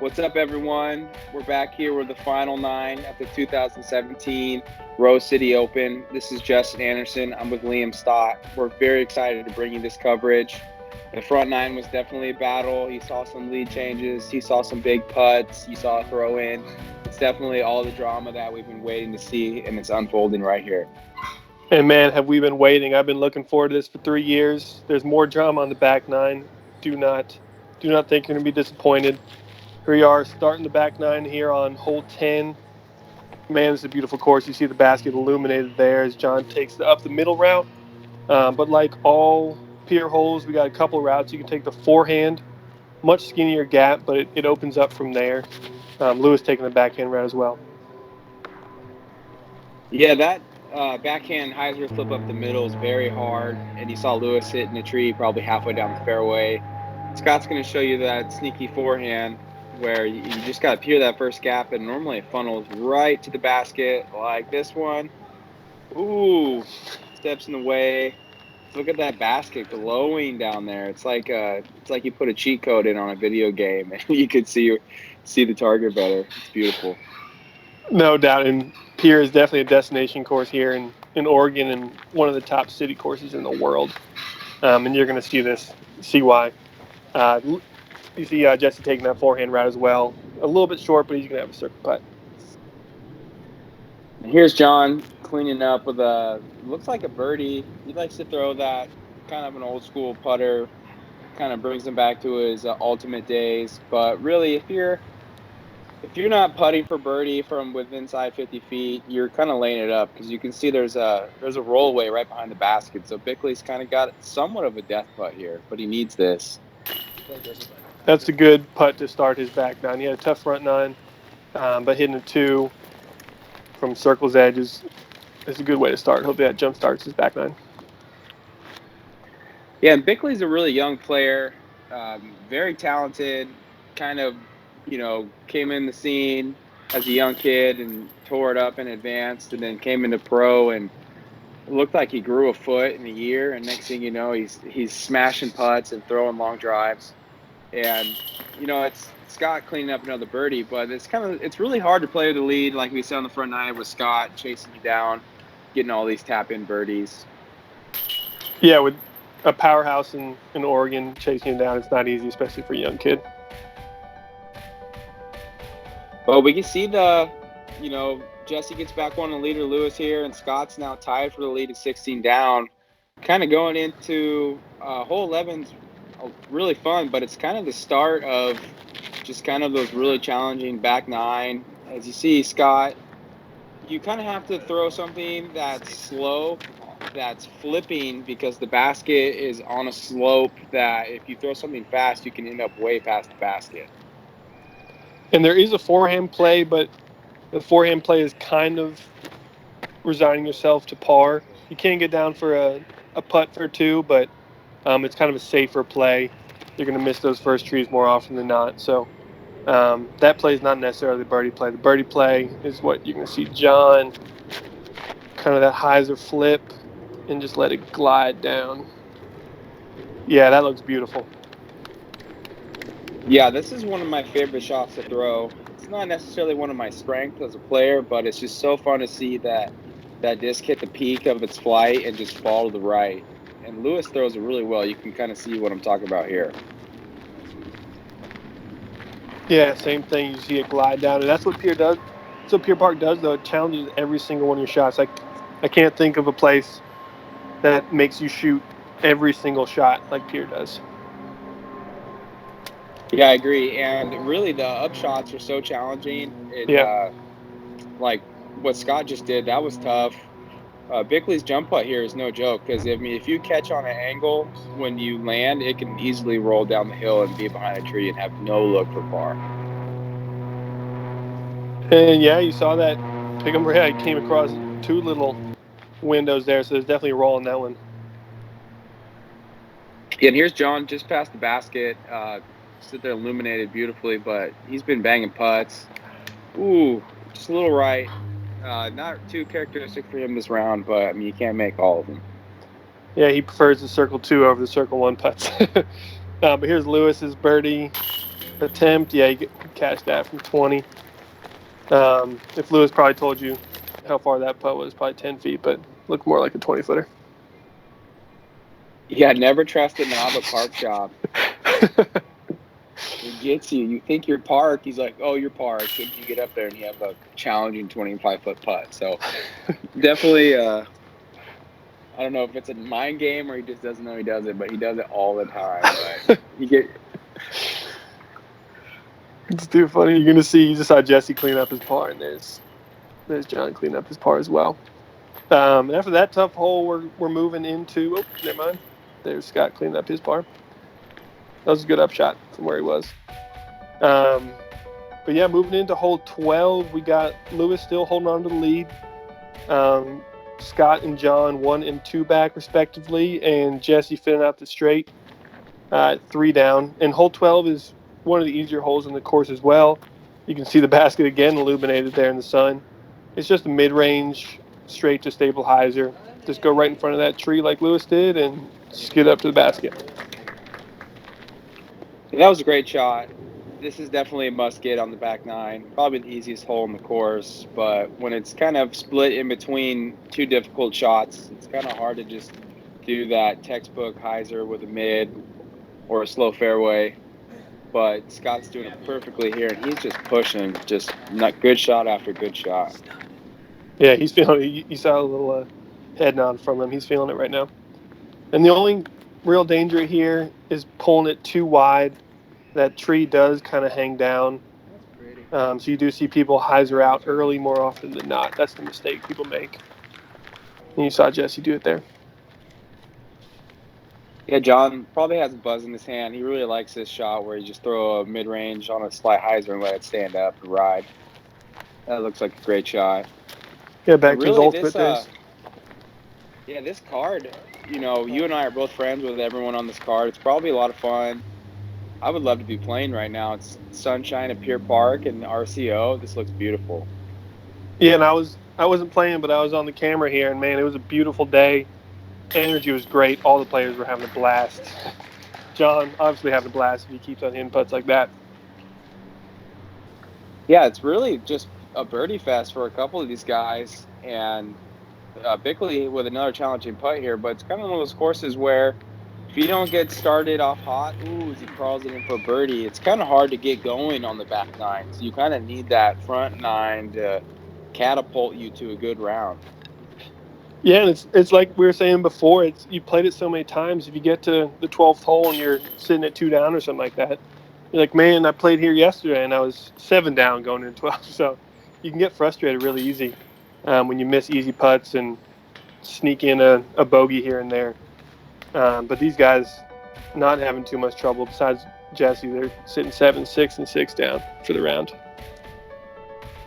What's up, everyone? We're back here with the final nine at the 2017 Rose City Open. This is Justin Anderson. I'm with Liam Stott. We're very excited to bring you this coverage. The front nine was definitely a battle. You saw some lead changes. You saw some big putts. You saw a throw in. It's definitely all the drama that we've been waiting to see, and it's unfolding right here. And man, have we been waiting. I've been looking forward to this for 3 years. There's more drama on the back nine. Do not think you're going to be disappointed. Here we are starting the back nine here on hole 10. Man, it's a beautiful course. You see the basket illuminated there as John takes the up the middle route. But like all pier holes, we got a couple routes. You can take the forehand, much skinnier gap, but it opens up from there. Lewis taking the backhand route as well. Yeah, that backhand hyzer flip up the middle is very hard, and you saw Lewis hitting a tree probably halfway down the fairway. Scott's going to show you that sneaky forehand where you just got to peer that first gap, and normally it funnels right to the basket like this one. Ooh, steps in the way. Look at that basket glowing down there. It's like you put a cheat code in on a video game, and you could see the target better. It's beautiful. No doubt. And Pier is definitely a destination course here in Oregon and one of the top city courses in the world. And you're going to see why. Uh, you see Jesse taking that forehand route as well. A little bit short, but he's going to have a circle putt. And here's John cleaning up with looks like a birdie. He likes to throw that kind of an old school putter, kind of brings him back to his ultimate days. But really, if you're not putting for birdie from within inside 50 feet, you're kind of laying it up because you can see there's a rollaway right behind the basket. So Bickley's kind of got somewhat of a death putt here, but he needs this. That's a good putt to start his back nine. He had a tough front nine, but hitting a two from circle's edge is a good way to start. Hopefully that jump starts his back nine. Yeah, and Bickley's a really young player, very talented. Kind of, came in the scene as a young kid and tore it up and advanced, and then came into pro and it looked like he grew a foot in a year. And next thing you know, he's smashing putts and throwing long drives. And it's Scott cleaning up another birdie, but it's really hard to play with the lead, like we said on the front nine with Scott chasing you down, getting all these tap in birdies. Yeah, with a powerhouse in Oregon chasing him down, it's not easy, especially for a young kid. But we can see Jesse gets back one to leader Lewis here, and Scott's now tied for the lead at 16 down. Kind of going into hole 11's really fun, but it's kind of the start of just kind of those really challenging back nine. As you see, Scott, you kind of have to throw something that's slow, that's flipping, because the basket is on a slope that if you throw something fast, you can end up way past the basket. And there is a forehand play, but the forehand play is kind of resigning yourself to par. You can get down for a putt for two, but it's kind of a safer play. You're going to miss those first trees more often than not. So that play is not necessarily the birdie play. The birdie play is what you're going to see John, kind of that hyzer flip, and just let it glide down. Yeah, that looks beautiful. Yeah, this is one of my favorite shots to throw. It's not necessarily one of my strengths as a player, but it's just so fun to see that disc hit the peak of its flight and just fall to the right. And Lewis throws it really well. You can kind of see what I'm talking about here. Yeah, same thing. You see it glide down, and that's what Pier does. That's what Pier Park does, though. It challenges every single one of your shots. I can't think of a place that makes you shoot every single shot like Pier does. Yeah, I agree. And really, the up shots are so challenging. Yeah. Like what Scott just did, that was tough. Bickley's jump putt here is no joke because if you catch on an angle when you land, it can easily roll down the hill and be behind a tree and have no look for par. And yeah, you saw that pick'em red came across two little windows there, so there's definitely a roll on that one. Yeah, and here's John just past the basket. Sit there illuminated beautifully, but he's been banging putts. Ooh, just a little right. Not too characteristic for him this round, but I mean, you can't make all of them. Yeah, he prefers the circle two over the circle one putts. But here's Lewis's birdie. attempt. Yeah, you catch that from 20. If Lewis probably told you how far that putt was, probably 10 feet, but looked more like a 20-footer. Yeah, never trust a Nava park shop. It gets you. You think you're parked. He's like, oh, you're parked. And you get up there and you have a challenging 25-foot putt. So definitely, I don't know if it's a mind game or he just doesn't know he does it, but he does it all the time. But you get. It's too funny. You're gonna see. You just saw Jesse clean up his par, and there's John cleaning up his par as well. And after that tough hole, we're moving into. Oh, never mind. There's Scott cleaning up his par. That was a good upshot from where he was. But yeah, moving into hole 12, we got Lewis still holding on to the lead. Scott and John 1 and 2 back respectively, and Jesse filling out the straight 3 down. And hole 12 is one of the easier holes in the course as well. You can see the basket again illuminated there in the sun. It's just a mid-range straight to stabilizer. Just go right in front of that tree like Lewis did and skid up to the basket. That was a great shot. This is definitely a must get on the back nine. Probably the easiest hole in the course, but when it's kind of split in between two difficult shots, it's kind of hard to just do that textbook hyzer with a mid or a slow fairway. But Scott's doing it perfectly here, and he's just pushing, just not good shot after good shot. Yeah, he's feeling it. You saw a little head nod from him. He's feeling it right now. And the only real danger here is pulling it too wide. That tree does kind of hang down. So you do see people hyzer out early more often than not. That's the mistake people make. And you saw Jesse do it there. Yeah, John probably has a buzz in his hand. He really likes this shot where you just throw a mid-range on a slight hyzer and let it stand up and ride. That looks like a great shot. Yeah, back to his Really, ultimate days. Yeah, this card, you and I are both friends with everyone on this card. It's probably a lot of fun. I would love to be playing right now. It's sunshine at Pier Park and RCO. This looks beautiful. Yeah, and I wasn't playing, but I was on the camera here, and man, it was a beautiful day. Energy was great. All the players were having a blast. John obviously having a blast if he keeps on hitting putts like that. Yeah, it's really just a birdie fest for a couple of these guys, and Bickley with another challenging putt here. But it's kind of one of those courses where if you don't get started off hot, as he crawls it in for a birdie, it's kind of hard to get going on the back nine. So you kind of need that front nine to catapult you to a good round. Yeah, and it's like we were saying before. It's you played it so many times. If you get to the 12th hole and you're sitting at 2 down or something like that, you're like, man, I played here yesterday and I was 7 down going into 12. So you can get frustrated really easy when you miss easy putts and sneak in a bogey here and there. But these guys not having too much trouble. Besides Jesse, they're sitting 7, 6, and 6 down for the round.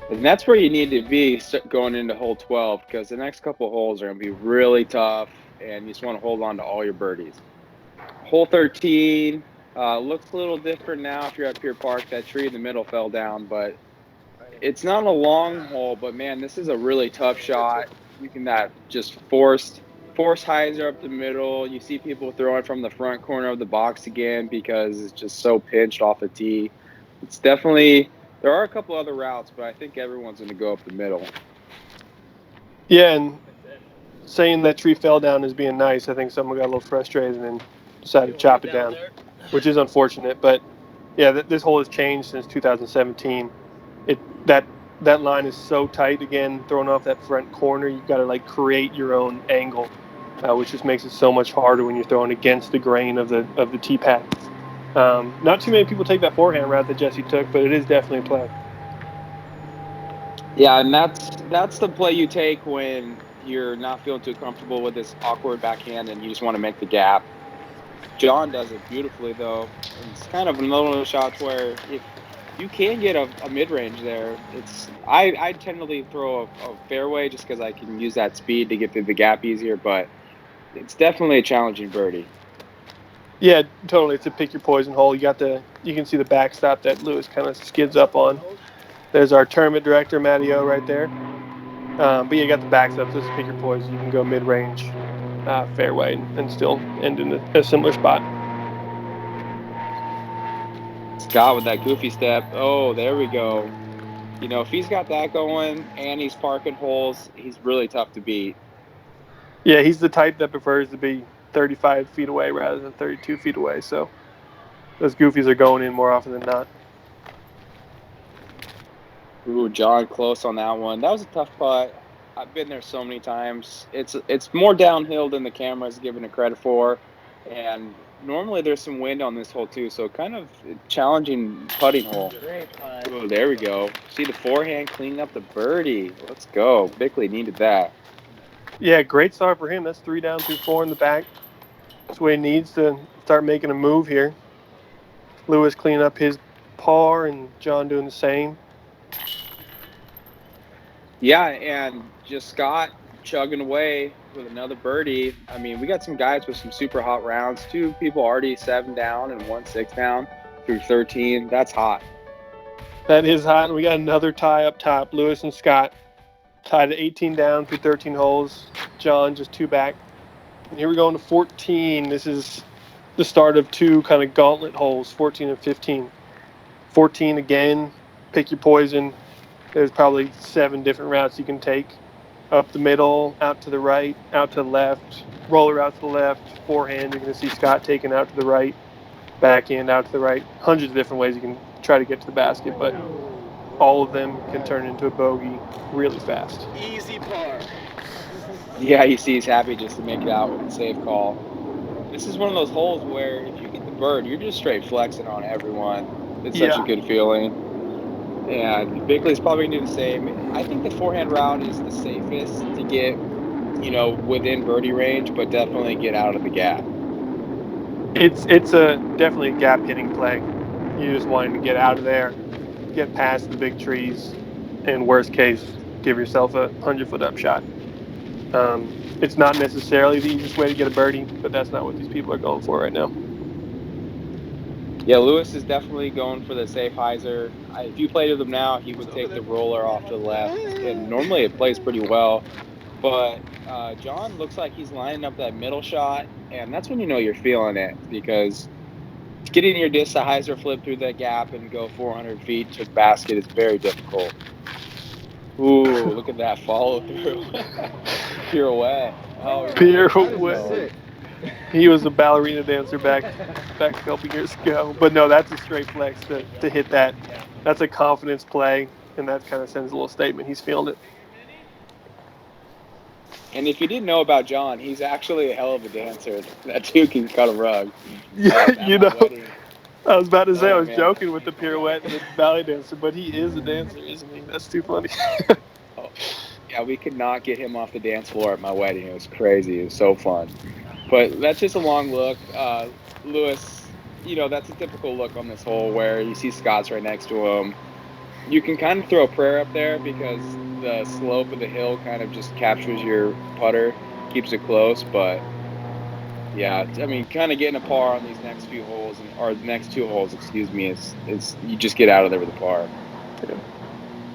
And that's where you need to be going into hole 12 because the next couple of holes are going to be really tough, and you just want to hold on to all your birdies. Hole 13 looks a little different now if you're at Pier Park. That tree in the middle fell down, but it's not a long hole. But, man, this is a really tough shot. You can just force hyzer up the middle. You see people throwing from the front corner of the box again because it's just so pinched off the tee. It's definitely – there are a couple other routes, but I think everyone's going to go up the middle. Yeah, and saying that tree fell down is being nice. I think someone got a little frustrated and decided to chop it down, which is unfortunate. But, yeah, this hole has changed since 2017. That line is so tight, again, throwing off that front corner. You've got to, create your own angle, which just makes it so much harder when you're throwing against the grain of the tee pad. Not too many people take that forehand route that Jesse took, but it is definitely a play. Yeah, and that's the play you take when you're not feeling too comfortable with this awkward backhand and you just want to make the gap. John does it beautifully, though. And it's kind of another one of those shots where if you can get a mid-range there, I tend to throw a fairway just because I can use that speed to get through the gap easier, but it's definitely a challenging birdie. Yeah, totally. It's a pick your poison hole. You can see the backstop that Lewis kind of skids up on. There's our tournament director, Matty O, right there. But yeah, you got the backstop, so it's pick your poison. You can go mid-range fairway and still end in a similar spot. Scott with that goofy step. Oh, there we go. You know, if he's got that going and he's parking holes, he's really tough to beat. Yeah, he's the type that prefers to be 35 feet away rather than 32 feet away. So those goofies are going in more often than not. Ooh, John close on that one. That was a tough putt. I've been there so many times. It's more downhill than the camera's giving it credit for. And normally there's some wind on this hole too, so kind of challenging putting hole. Great putt. Ooh, there we go. See the forehand cleaning up the birdie. Let's go. Bickley needed that. Yeah, great start for him. That's 3 down through 4 in the back. That's what he needs to start making a move here. Lewis cleaning up his par and John doing the same. Yeah, and just Scott chugging away with another birdie. I mean, we got some guys with some super hot rounds. 2 people already 7 down and 1 6 down through 13. That's hot. That is hot. And we got another tie up top. Lewis and Scott tied at 18 down through 13 holes. John just 2 back. And here we go into 14. This is the start of 2 kind of gauntlet holes, 14 and 15. 14 again, pick your poison. There's probably 7 different routes you can take. Up the middle, out to the right, out to the left, roller out to the left, forehand. You're going to see Scott taking out to the right, backhand out to the right. Hundreds of different ways you can try to get to the basket, but all of them can turn into a bogey really fast. Easy par. Yeah, you see he's happy just to make it out with a safe call. This is one of those holes where if you get the bird, you're just straight flexing on everyone. It's such a good feeling. And Bickley's probably going to do the same. I think the forehand route is the safest to get, you know, within birdie range, but definitely get out of the gap. It's a definitely a gap hitting play. You just wanting to get out of there, get past the big trees, and worst case, give yourself a 100-foot up shot. It's not necessarily the easiest way to get a birdie, but that's not what these people are going for right now. Yeah, Lewis is definitely going for the safe hyzer. If you played with him now, he would take the roller off to the left, and normally it plays pretty well. But John looks like he's lining up that middle shot, and that's when you know you're feeling it, because getting your disc to hyzer flip through that gap and go 400 feet to the basket is very difficult. Ooh, look at that follow through. Pirouette. Oh, Pirouette. He was a ballerina dancer back a couple years ago. But no, that's a straight flex to hit that. That's a confidence play, and that kind of sends a little statement. He's feeling it. And if you didn't know about John, he's actually a hell of a dancer. That dude can cut a rug. Yeah, you know. Wedding. I was about to say, I was man. joking with the pirouette and the ballet dancer, but he is a dancer, isn't he? That's too funny. Yeah, we could not get him off the dance floor at my wedding. It was crazy. It was so fun. But that's just a long look. Lewis, you know, that's a typical look on this hole where you see Scott's right next to him. You can kind of throw a prayer up there because the slope of the hill kind of just captures your putter, keeps it close. But yeah, I mean, kind of getting a par on these next few holes, or the next 2 holes, excuse me, is you just get out of there with a par. Yeah.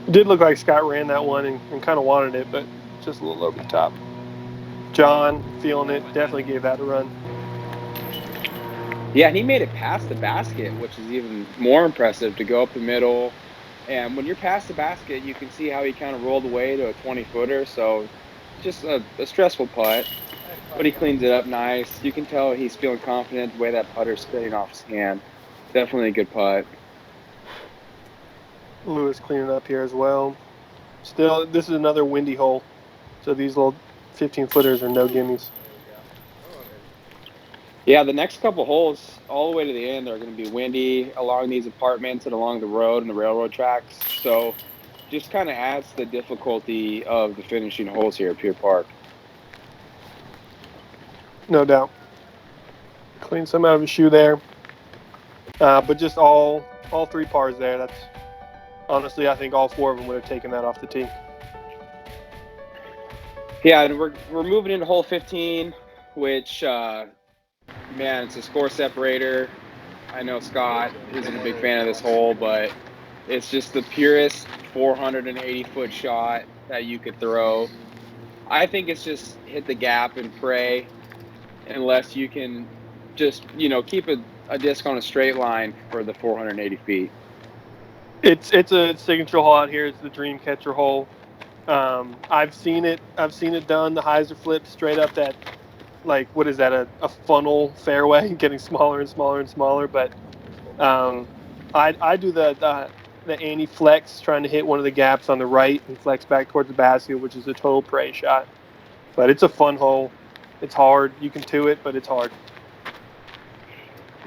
It did look like Scott ran that one and kind of wanted it, but just a little over the top. John, feeling it, definitely gave that a run. Yeah, and he made it past the basket, which is even more impressive, to go up the middle. And when you're past the basket, you can see how he kind of rolled away to a 20-footer. So just a stressful putt, but he cleans it up nice. You can tell he's feeling confident the way that putter's spinning off his hand. Definitely a good putt. Lewis cleaning up here as well. Still, this is another windy hole. So these little 15-footers are no gimmies. Yeah, the next couple holes, all the way to the end, are going to be windy along these apartments and along the road and the railroad tracks. So just kind of adds the difficulty of the finishing holes here at Pier Park. No doubt. Clean some out of his shoe there. But just all 3 pars there. That's honestly, I think all 4 of them would have taken that off the tee. Yeah, and we're moving into hole 15, which, man, it's a score separator. I know Scott isn't a big fan of this hole, but it's just the purest 480-foot shot that you could throw. I think it's just hit the gap and pray, unless you can just, you know, keep a a disc on a straight line for the 480 feet. It's a signature hole out here. It's the dream catcher hole. I've seen it done. The hyzer flip straight up that, like, what is that? A funnel fairway, getting smaller and smaller and smaller. But I do the anti flex, trying to hit one of the gaps on the right and flex back towards the basket, which is a total prey shot. But it's a fun hole. It's hard. You can do it, but it's hard.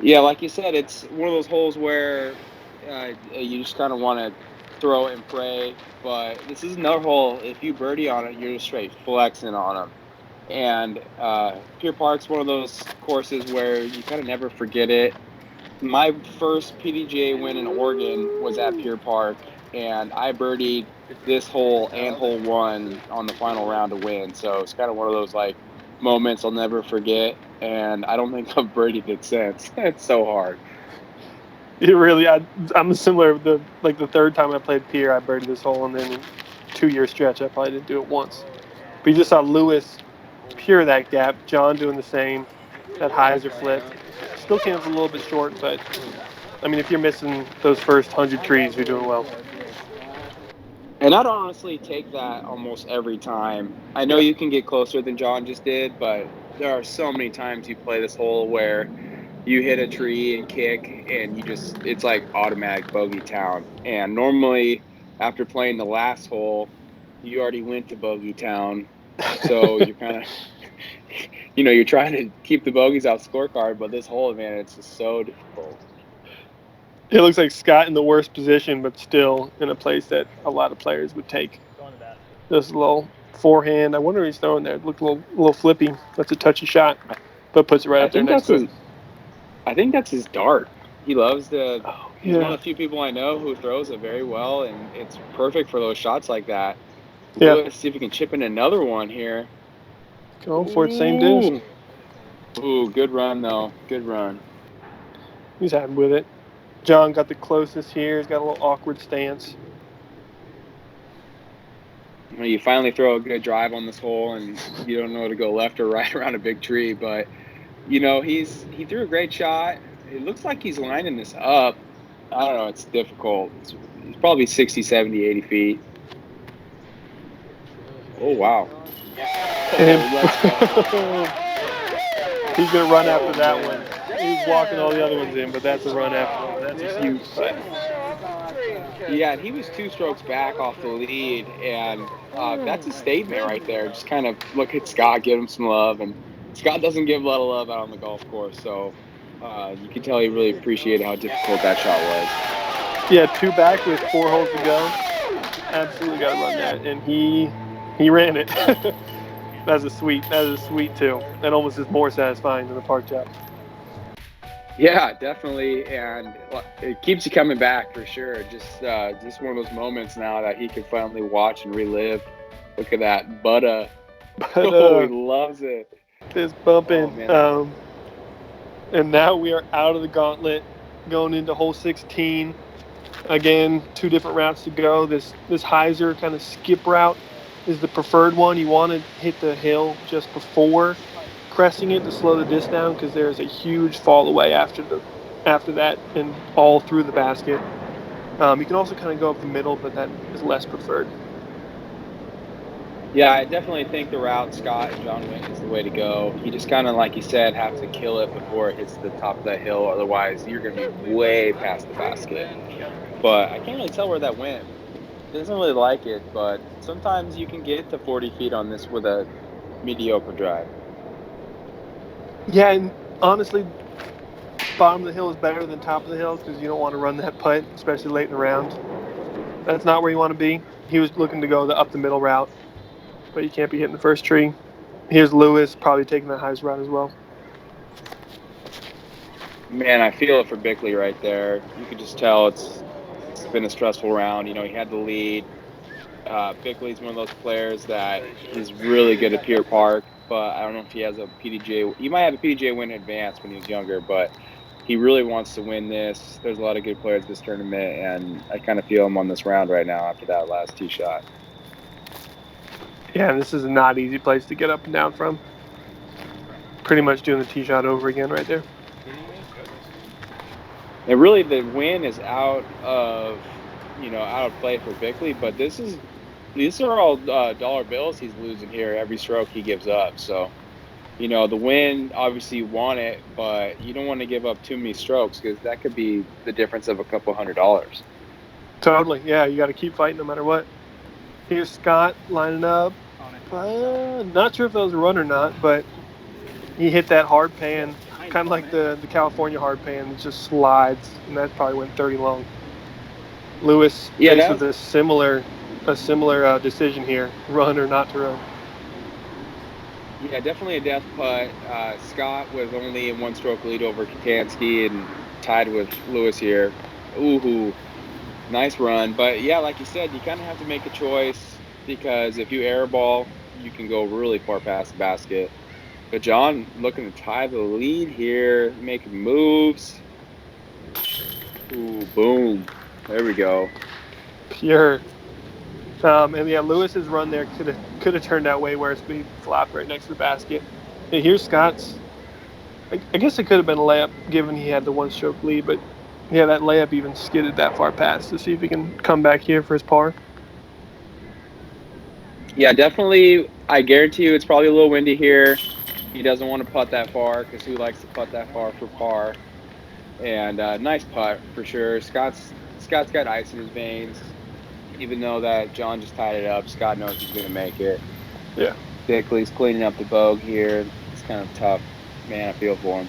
Yeah, like you said, it's one of those holes where you just kind of want to throw it and pray. But this is another hole. If you birdie on it, you're just straight flexing on them. And Pier Park's one of those courses where you kind of never forget it. My first PDGA win in Oregon was at Pier Park, and I birdied this hole and hole 1 on the final round to win. So it's kind of one of those like moments I'll never forget, and I don't think I've birdied it since. It's so hard. It really, I'm similar. The third time I played Pier, I birdied this hole, and then in a 2-year stretch, I probably didn't do it once. But you just saw Lewis Pier that gap, John doing the same, that hyzer flip. Still came up a little bit short, but I mean, if you're missing those first 100 trees, you're doing well. And I'd honestly take that almost every time. I know you can get closer than John just did, but there are so many times you play this hole where you hit a tree and kick, and it's like automatic bogey town. And normally, after playing the last hole, you already went to bogey town. So you're kind of, you're trying to keep the bogeys off the scorecard, but this hole, man, it's just so difficult. It looks like Scott in the worst position, but still in a place that a lot of players would take. This little forehand. I wonder if he's throwing there. It looked a little flippy. That's a touchy shot, but puts it right up there next to it. I think that's his dart. He loves he's one of the few people I know who throws it very well, and it's perfect for those shots like that. Yeah. Let's see if we can chip in another one here. Going for it, same disc. Ooh, good run, though. Good run. He's happy with it. John got the closest here. He's got a little awkward stance. When you finally throw a good drive on this hole, and you don't know to go left or right around a big tree, but he threw a great shot. It looks like he's lining this up. I don't know. It's difficult. It's probably 60, 70, 80 feet. Oh, wow. Let's go. He's going to run after that one. He's walking all the other ones in, but that's a run after one. That's a huge putt. Yeah, he was 2 strokes back off the lead, and that's a statement right there. Just kind of look at Scott, give him some love, and Scott doesn't give a lot of love out on the golf course, so you can tell he really appreciated how difficult that shot was. Yeah, 2 back with 4 holes to go. Absolutely got to run that, and he ran it. That is a sweet 2. That almost is more satisfying than the park job. Yeah, definitely, and it keeps you coming back for sure. Just one of those moments now that he can finally watch and relive. Look at that, Butta. Oh, he loves it. This bumping. Oh, and now we are out of the gauntlet, going into hole 16. Again, 2 different routes to go. This hyzer kind of skip route is the preferred one. You want to hit the hill just before cresting it to slow the disc down, because there's a huge fall away after that and all through the basket. You can also kind of go up the middle, but that is less preferred. Yeah, I definitely think the route Scott and John went is the way to go. You just kind of, like you said, have to kill it before it hits the top of that hill. Otherwise, you're going to be way past the basket. But I can't really tell where that went. It doesn't really like it, but sometimes you can get to 40 feet on this with a mediocre drive. Yeah, and honestly, bottom of the hill is better than top of the hill, because you don't want to run that putt, especially late in the round. That's not where you want to be. He was looking to go the up the middle route, but you can't be hitting the first tree. Here's Lewis, probably taking that highest route as well. Man, I feel it for Bickley right there. You could just tell it's been a stressful round. He had the lead. Bickley's one of those players that he's really good at Pier Park, but I don't know if he has a PDGA. He might have a PDGA win in advance when he was younger, but he really wants to win this. There's a lot of good players this tournament, and I kind of feel him on this round right now after that last tee shot. Yeah, this is a not easy place to get up and down from. Pretty much doing the tee shot over again right there. And really, the win is out of play for Bickley. But these are all dollar bills he's losing here every stroke he gives up. So the win, obviously you want it, but you don't want to give up too many strokes because that could be the difference of a couple $100. Totally. Yeah, you got to keep fighting no matter what. Here's Scott lining up. Not sure if that was a run or not, but he hit that hard pan, kind of like the California hard pan. It just slides, and that probably went 30 long. Lewis Yeah, faced with a similar decision here: run or not to run. yeah, definitely a death putt. Scott with only a one-stroke lead over Kotansky and tied with Lewis here. Ooh, nice run. But yeah, like you said, you kind of have to make a choice because if you airball, you can go really far past the basket. But John looking to tie the lead here, making moves. Ooh, boom. There we go. Pure. And yeah, Lewis's run there could have turned out way worse, but he flopped right next to the basket. And here's Scott's. I guess it could have been a layup given he had the one-stroke lead, but yeah, that layup even skidded that far past to see if he can come back here for his par. Yeah, definitely. I guarantee you it's probably a little windy here. He doesn't want to putt that far because who likes to putt that far for par? And nice putt for sure. Scott's got ice in his veins. Even though that John just tied it up, Scott knows he's going to make it. Yeah. Bickley's cleaning up the bogue here. It's kind of tough. Man, I feel for him.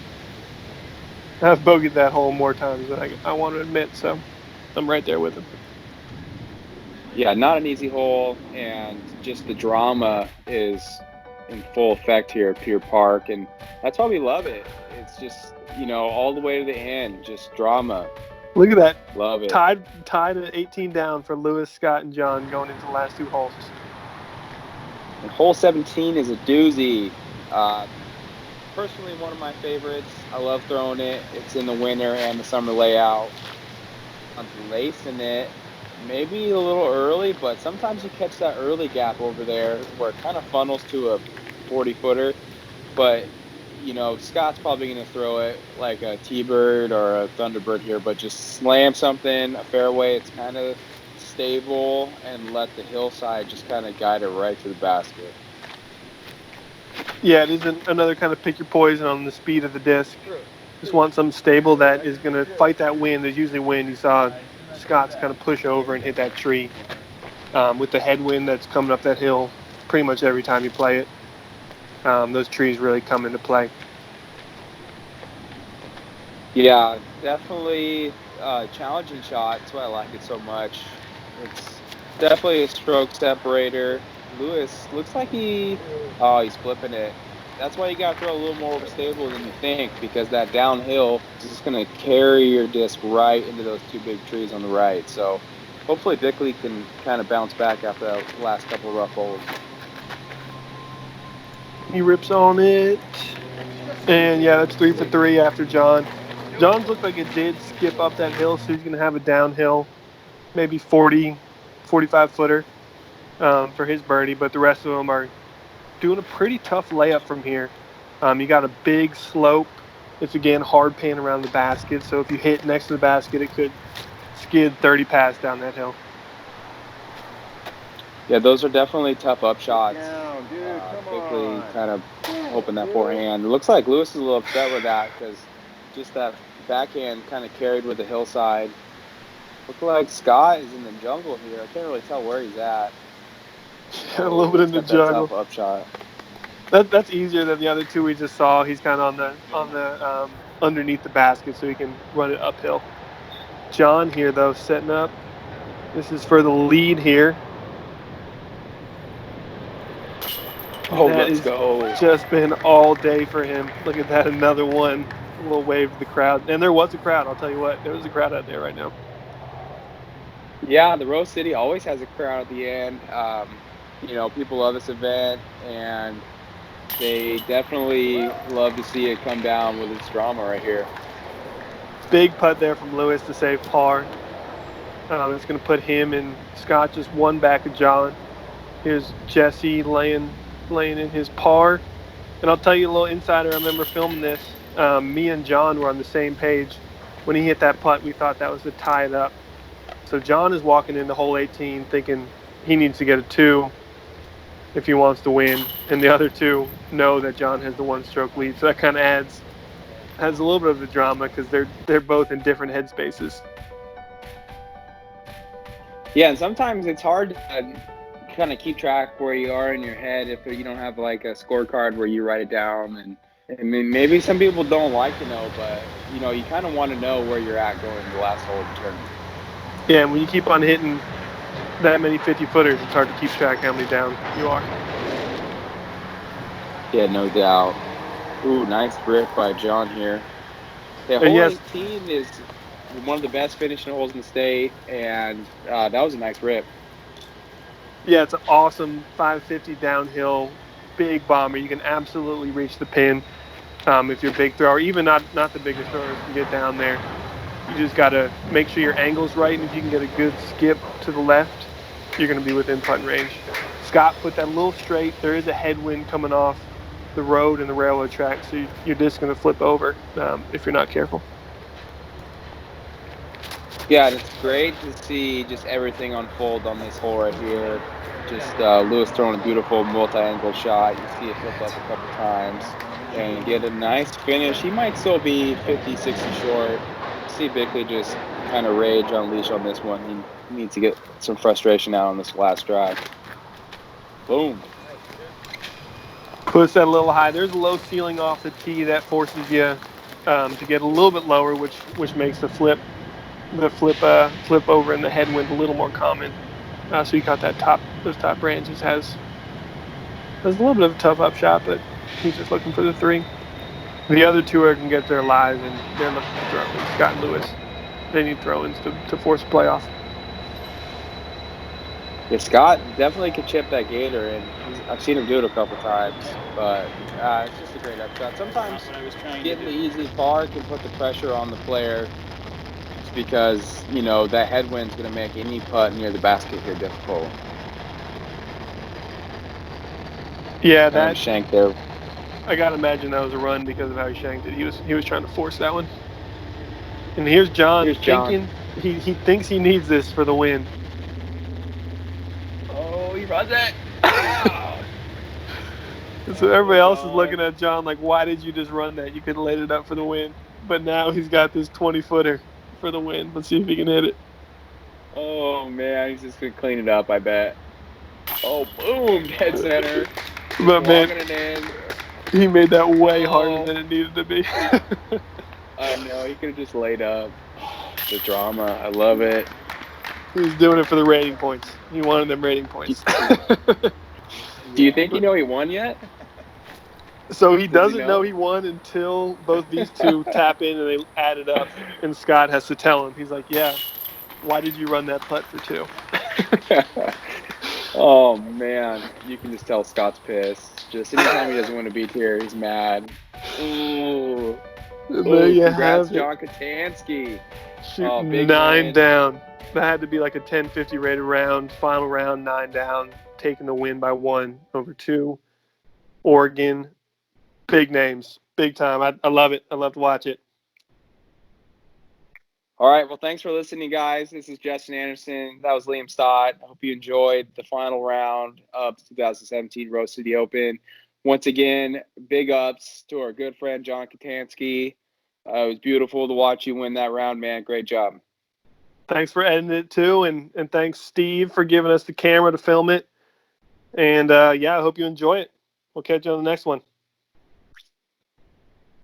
I've bogeyed that hole more times than I want to admit, so I'm right there with him. Yeah, not an easy hole, and just the drama is in full effect here at Pier Park, and that's why we love it. It's just, all the way to the end, just drama. Look at that. Love it. Tied at 18 down for Lewis, Scott, and John going into the last two holes. And hole 17 is a doozy. Personally, one of my favorites. I love throwing it. It's in the winter and the summer layout. I'm lacing it. Maybe a little early, but sometimes you catch that early gap over there where it kind of funnels to a 40-footer. But, Scott's probably going to throw it like a T-Bird or a Thunderbird here, but just slam something, a fairway. It's kind of stable, and let the hillside just kind of guide it right to the basket. Yeah, it is another kind of pick your poison on the speed of the disc. Just want something stable that is going to fight that wind. There's usually wind. You saw Scott's kind of push over and hit that tree with the headwind that's coming up that hill pretty much every time you play it. Those trees really come into play. Yeah, definitely a challenging shot. That's why I like it so much. It's definitely a stroke separator. Lewis looks like he's flipping it. That's why you got to throw a little more stable than you think, because that downhill is just going to carry your disc right into those two big trees on the right. So hopefully Bickley can kind of bounce back after that last couple of rough holes. He rips on it. And yeah, that's 3 for 3 after John. John's looked like it did skip up that hill, so he's going to have a downhill, maybe 40, 45-footer for his birdie, but the rest of them are doing a pretty tough layup from here. You got a big slope. It's, again, hard pan around the basket, so if you hit next to the basket, it could skid 30 pass down that hill. Yeah, those are definitely tough up shots. Bickley kind of hoping that forehand. It looks like Lewis is a little upset with that because just that backhand kind of carried with the hillside. Look like Scott is in the jungle here. I can't really tell where he's at. A little bit in the jungle. Tough up shot. That's easier than the other two we just saw. He's kind of on the underneath the basket, so he can run it uphill. John here though, setting up. This is for the lead here. Oh, let's go. Just been all day for him. Look at that, another one. A little wave to the crowd. And there was a crowd, I'll tell you what. There was a crowd out there right now. Yeah, the Rose City always has a crowd at the end. People love this event, and they definitely love to see it come down with its drama right here. Big putt there from Lewis to save par. It's going to put him and Scott just one back of John. Here's Jesse laying in his par. And I'll tell you a little insider. I remember filming this. Me and John were on the same page when he hit that putt, we thought that was to tie it up. So John is walking into hole 18 thinking he needs to get a 2 if he wants to win, and the other 2 know that John has the 1-stroke lead. So that kind of adds a little bit of the drama because they're both in different headspaces. Yeah, and sometimes it's hard to kind of keep track where you are in your head if you don't have like a scorecard where you write it down. And I mean, maybe some people don't like to know, but you kind of want to know where you're at going to the last hole of the tournament. Yeah, and when you keep on hitting that many 50-footers, it's hard to keep track how many down you are. Yeah, no doubt. Ooh, nice rip by John here. Yeah, hole 18 is one of the best finishing holes in the state, and that was a nice rip. Yeah, it's an awesome 550 downhill, big bomber. You can absolutely reach the pin if you're a big thrower. Even not the biggest throwers can get down there. You just got to make sure your angle's right, and if you can get a good skip to the left, you're going to be within putting range. Scott put that a little straight. There is a headwind coming off the road and the railroad track, so you're just going to flip over if you're not careful. Yeah, and it's great to see just everything unfold on this hole right here. Just Lewis throwing a beautiful multi-angle shot. You see it flip up a couple times and get a nice finish. He might still be 50, 60 short. See Bickley just kind of rage unleash on this one. He needs to get some frustration out on this last drive. Boom. Push that a little high. There's a low ceiling off the tee that forces you to get a little bit lower, which makes the flip over in the headwind a little more common. So you got those top branches has a little bit of a tough up shot, but he's just looking for the 3. The other 2 are going to get their lies, and they're looking for throw-ins. Scott and Lewis, they need throw-ins to force a playoff. Yeah, Scott definitely could chip that gator, and I've seen him do it a couple times, but it's just a great upshot. Sometimes getting the easy par can put the pressure on the player just because, that headwind's going to make any putt near the basket here difficult. Yeah, that shank there. I gotta imagine that was a run because of how he shanked it. He was trying to force that one. And here's John thinking he thinks he needs this for the win. Oh, he runs it. So everybody else is looking at John like, why did you just run that? You could have laid it up for the win. But now he's got this 20-footer for the win. Let's see if he can hit it. Oh, man, he's just going to clean it up, I bet. Oh, boom, dead center. But, man, he made that way harder than it needed to be. I know, he could have just laid up. The drama, I love it. He's doing it for the rating points. He wanted them rating points. Do you think he won yet? So he doesn't know he won until both these 2 tap in and they add it up. And Scott has to tell him. He's like, yeah, why did you run that putt for 2? Oh, man. You can just tell Scott's pissed. Just anytime he doesn't win a beat here, he's mad. Ooh. There you congrats, have it. John Kotansky. Shooting 9 down. That had to be like a 10-50 rated round. Final round, 9 down. Taking the win by 1 over 2. Oregon. Big names. Big time. I love it. I love to watch it. All right. Well, thanks for listening, guys. This is Justin Anderson. That was Liam Stott. I hope you enjoyed the final round of the 2017 Rose City Open. Once again, big ups to our good friend, John Kotansky. It was beautiful to watch you win that round, man. Great job. Thanks for editing it, too. And thanks, Steve, for giving us the camera to film it. And, I hope you enjoy it. We'll catch you on the next one.